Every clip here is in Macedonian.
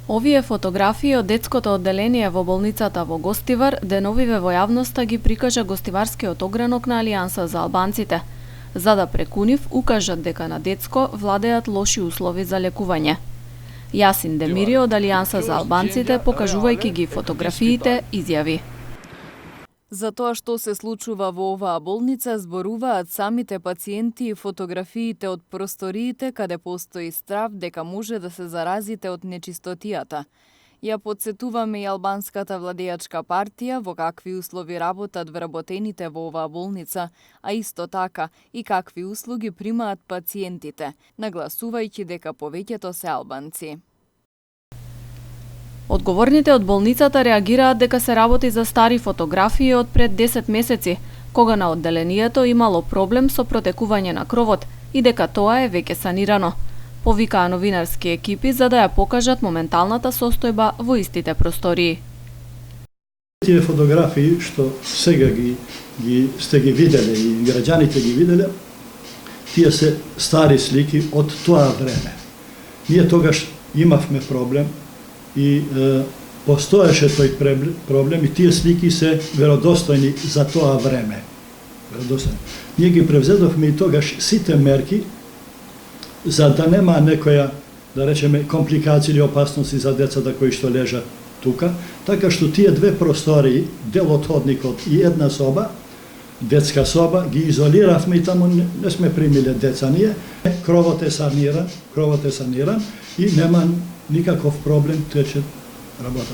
Овие фотографии од детското одделение во болницата во Гостивар деновиве во јавноста ги прикажа гостиварскиот огранок на Алијанса за албанците, за да преку нив укажат дека на детско владеат лоши услови за лекување. Јасин Демири од Алијанса за албанците, покажувајќи ги фотографиите, изјави: За тоа што се случува во оваа болница зборуваат самите пациенти и фотографиите од просториите каде постои страв дека може да се заразите од нечистотијата. Ја подсетуваме и албанската владеачка партија во какви услови работат вработените во оваа болница, а исто така и какви услуги примаат пациентите, нагласувајќи дека повеќето се албанци. Одговорните од болницата реагираат дека се работи за стари фотографии од пред 10 месеци, кога на одделението имало проблем со протекување на кровот и дека тоа е веќе санирано. Повикаа новинарски екипи за да ја покажат моменталната состојба во истите простории. Тие фотографии што сега сте ги виделе и граѓаните ги виделе, тие се стари слики од тоа време. Ние тогаш имавме проблем и постоеше тој проблем и тие слики се веродостојни за тоа време. Веродостојни. Ние ги превзедовме и тогаш сите мерки за да нема некоја, да речеме, компликации или опасности за децата кои што лежат тука, така што тие две простории, дел од ходникот и една соба, детска соба, ги изолиравме и таму не сме примиле деца ние. Кровот е саниран и нема никаков проблем, тече работа.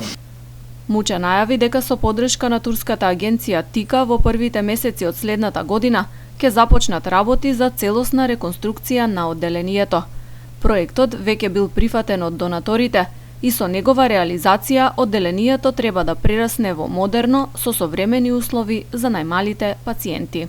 Муча најави дека со поддршка на турската агенција ТИКА во првите месеци од следната година ќе започнат работи за целосна реконструкција на одделението. Проектот веќе бил прифатен од донаторите и со негова реализација одделението треба да прерасне во модерно со современи услови за најмалите пациенти.